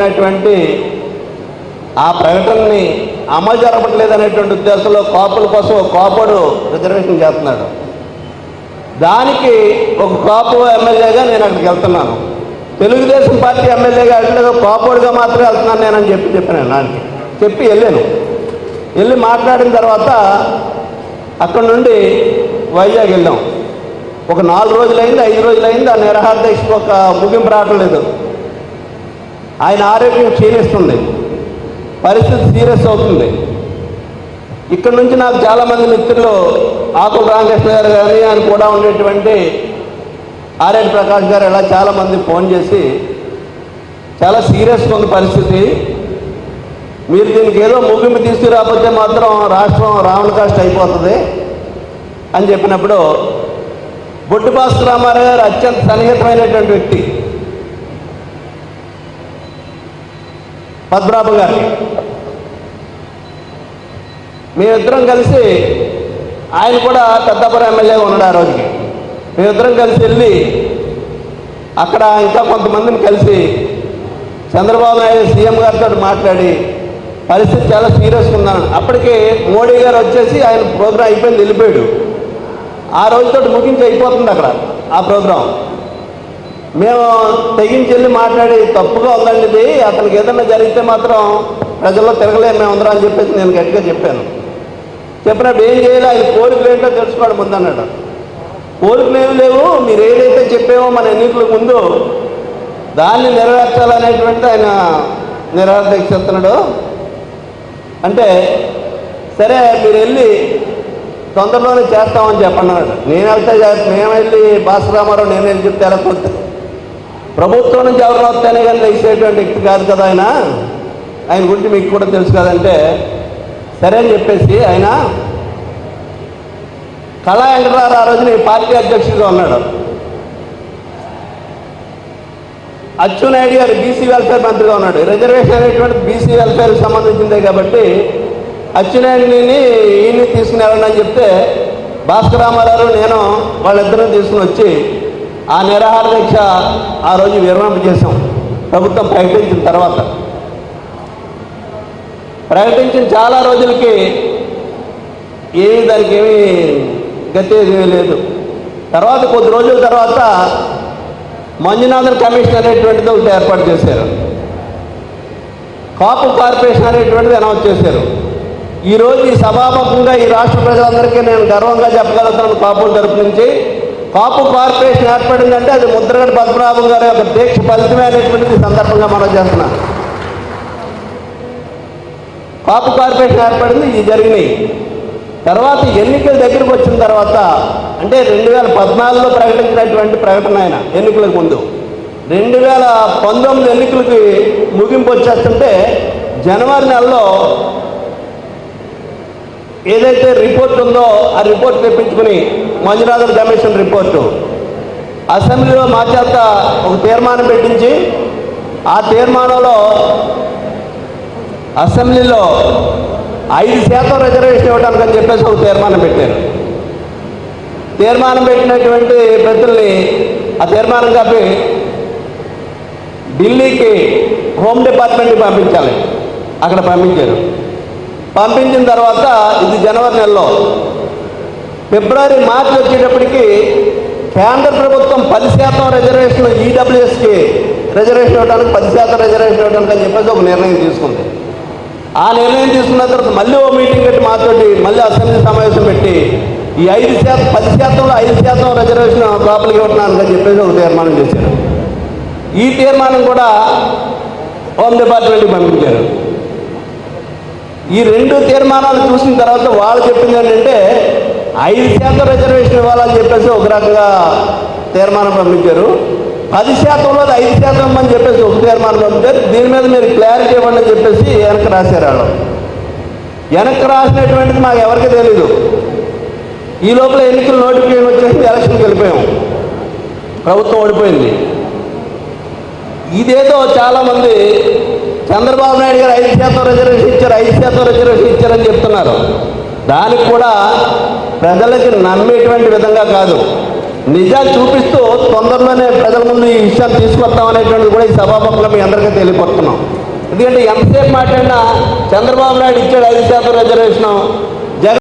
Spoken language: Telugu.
అనేటువంటి ఆ ప్రకటనని అమలు జరపట్లేదనేటువంటి ఉద్దేశంలో కాపుల కోసం ఒక కాపుడు రిజర్వేషన్ చేస్తున్నాడు. దానికి ఒక కాపు ఎమ్మెల్యేగా నేను అక్కడికి వెళ్తున్నాను. తెలుగుదేశం పార్టీ ఎమ్మెల్యేగా వెళ్ళలేదు, కాపుడుగా మాత్రమే వెళ్తున్నాను నేనని చెప్పాను. దానికి చెప్పి వెళ్ళి మాట్లాడిన తర్వాత అక్కడ నుండి వైజాగ్ వెళ్ళాం. ఒక 4 రోజులైంది, 5 రోజులైంది. ఆ నిరాహార దీక్షకు ఒక ముగింపు రావట్లేదు. ఆయన ఆరోగ్యం క్షీణిస్తుంది, పరిస్థితి సీరియస్ అవుతుంది. ఇక్కడ నుంచి నాకు చాలామంది మిత్రులు ఆకుల రామకృష్ణ గారు కానీ ఆయన కూడా ఉండేటువంటి ఆర్ఎన్ ప్రకాష్ గారు ఇలా చాలామంది ఫోన్ చేసి చాలా సీరియస్గా ఉంది పరిస్థితి, మీరు దీనికి ఏదో ముగింపు తీసుకురాకపోతే మాత్రం రాష్ట్రం రావణ కాస్ట్ అయిపోతుంది అని చెప్పినప్పుడు బొడ్డు భాస్కర్ రామారావు గారు అత్యంత సన్నిహితమైనటువంటి వ్యక్తి పద్మనాభం గారికి మేమిద్దరం కలిసి, ఆయన కూడా పెద్దాపురం ఎమ్మెల్యేగా ఉన్నాడు ఆ రోజుకి, మేమిద్దరం కలిసి వెళ్ళి అక్కడ ఇంకా కొంతమందిని కలిసి చంద్రబాబు నాయుడు సీఎం గారితో మాట్లాడి పరిస్థితి చాలా సీరియస్గా ఉన్నాను. అప్పటికి మోడీ గారు వచ్చేసి ఆయన ప్రోగ్రాం అయిపోయింది, వెళ్ళిపోయాడు. ఆ రోజుతో ముగించి అయిపోతుంది అక్కడ ఆ ప్రోగ్రాం. మేము తెగించి వెళ్ళి మాట్లాడి తప్పుగా ఉందండి ఇది, అతనికి ఏదన్నా జరిగితే మాత్రం ప్రజల్లో తిరగలేము మేమందరం అని చెప్పేసి నేను గట్టిగా చెప్పాను. చెప్పినప్పుడు ఏం చేయాలి, ఆయన కోరికలు ఏంటో తెలుసుకోవడం ముందన్నాడు. కోరికలు ఏమి లేవు, మీరు ఏదైతే చెప్పామో మన ఎన్నికల ముందు దాన్ని నెరవేర్చాలనేటువంటి ఆయన నిరాహార దీక్ష చేస్తున్నాడు. అంటే సరే మీరు వెళ్ళి తొందరలోనే చేస్తామని చెప్పన్నాడు. నేను వెళ్ళి భాస్కర్ రామారావు నేను వెళ్ళి చెప్తే ఎలా కొద్ది ప్రభుత్వం నుంచి ఎవరు వస్తేనే కానీ లేచేటువంటి వ్యక్తి కాదు కదా ఆయన గురించి మీకు కూడా తెలుసు కదంటే సరే అని చెప్పేసి ఆయన కళా వెంకటరావు ఆ రోజున పార్టీ అధ్యక్షుడిగా ఉన్నాడు. అచ్చెన్నాయుడు గారు బీసీ వెల్ఫేర్ మంత్రిగా ఉన్నాడు. రిజర్వేషన్ అనేటువంటి బీసీ వెల్ఫేర్కి సంబంధించిందే కాబట్టి అచ్చెన్నాయుడిని ఈయన్ని తీసుకుని వెళ్ళండి చెప్తే భాస్కర్ రామారావు నేను వాళ్ళిద్దరిని తీసుకుని వచ్చి ఆ నిరాహార దీక్ష ఆ రోజు విరమణ చేసాం. ప్రభుత్వం ప్రకటించిన తర్వాత ప్రకటించిన చాలా రోజులకి దానికి ఏమీ గతి లేదు. తర్వాత కొద్ది రోజుల తర్వాత మంజునాథన్ కమిషన్ అనేటువంటిది ఒకటి ఏర్పాటు చేశారు. కాపు కార్పొరేషన్ అనేటువంటిది అనౌన్స్ చేశారు. ఈరోజు ఈ సభాముఖంగా ఈ రాష్ట్ర ప్రజలందరికీ నేను గర్వంగా చెప్పగలుగుతున్నాను, కాపుల తరపు నుంచి కాపు కార్పొరేషన్ ఏర్పడిందంటే అది ముద్రగడ పద్మనాభం గారి యొక్క దీక్ష ఫలితమే అనేటువంటిది సందర్భంగా మనం చేస్తున్నాం. కాపు కార్పొరేషన్ ఏర్పడింది, ఇది జరిగినాయి. తర్వాత ఎన్నికల దగ్గరికి వచ్చిన తర్వాత అంటే 2014లో ప్రకటించినటువంటి ప్రకటన ఆయన ఎన్నికలకు ముందు 2019 ఎన్నికలకి ముగింపు వచ్చేస్తుంటే జనవరి నెలలో ఏదైతే రిపోర్ట్ ఉందో ఆ రిపోర్ట్ తెప్పించుకుని మంజునాథన్ కమిషన్ రిపోర్టు అసెంబ్లీలో మా చేత ఒక తీర్మానం పెట్టించి ఆ తీర్మానంలో అసెంబ్లీలో 5% రిజర్వేషన్ ఇవ్వడానికి అని చెప్పేసి ఒక తీర్మానం పెట్టారు. తీర్మానం పెట్టినటువంటి ప్రజల్ని ఆ తీర్మానం కాపి ఢిల్లీకి హోమ్ డిపార్ట్మెంట్కి పంపించాలి. అక్కడ పంపించారు. పంపించిన తర్వాత ఇది జనవరి నెలలో, ఫిబ్రవరి మార్చి వచ్చేటప్పటికి కేంద్ర ప్రభుత్వం 10% రిజర్వేషన్ ఈడబ్ల్యూఎస్కి రిజర్వేషన్ ఇవ్వడానికి 10% రిజర్వేషన్ ఇవ్వడానికి అని చెప్పేసి ఒక నిర్ణయం తీసుకుంది. ఆ నిర్ణయం తీసుకున్న తర్వాత మళ్ళీ ఓ మీటింగ్ పెట్టి మాతోటి మళ్ళీ అసెంబ్లీ సమావేశం పెట్టి ఈ 10%లో 5% రిజర్వేషన్ లోపలికి ఇవ్వడానికి అని చెప్పేసి ఒక తీర్మానం చేశారు. ఈ తీర్మానం కూడా హోమ్ డిపార్ట్మెంట్కి పంపించారు. ఈ 2 తీర్మానాలు చూసిన తర్వాత వాళ్ళు చెప్పింది ఏంటంటే 5% రిజర్వేషన్ ఇవ్వాలని చెప్పేసి ఒక రకంగా తీర్మానం పంపించారు. 10%లో 5% అని చెప్పేసి ఒక తీర్మానం పంపించారు. దీని మీద మీరు క్లారిటీ ఇవ్వండి అని చెప్పేసి వెనక్కి రాశారు. వాళ్ళు వెనక్కి రాసినటువంటిది మాకు ఎవరికి తెలీదు. ఈ లోపల ఎన్నికల నోటిఫికేషన్ వచ్చేసి ఎలక్షన్కి వెళ్ళిపోయాం, ప్రభుత్వం ఓడిపోయింది. ఇదేదో చాలామంది చంద్రబాబు నాయుడు గారు 5% రిజర్వేషన్ ఇచ్చారు, 5% రిజర్వేషన్ ఇచ్చారని చెప్తున్నారు. దానికి కూడా ప్రజలకి నమ్మేటువంటి విధంగా కాదు, నిజాలు చూపిస్తూ తొందరలోనే ప్రజల ముందు ఈ విషయాన్ని తీసుకొస్తామనేటువంటిది కూడా ఈ సభాముఖంలో మీ అందరికీ తెలియపడుతున్నాం. ఎందుకంటే ఎంతసేపు మాట్లాడినా చంద్రబాబు నాయుడు ఇచ్చాడు 5% రిజర్వేషన్,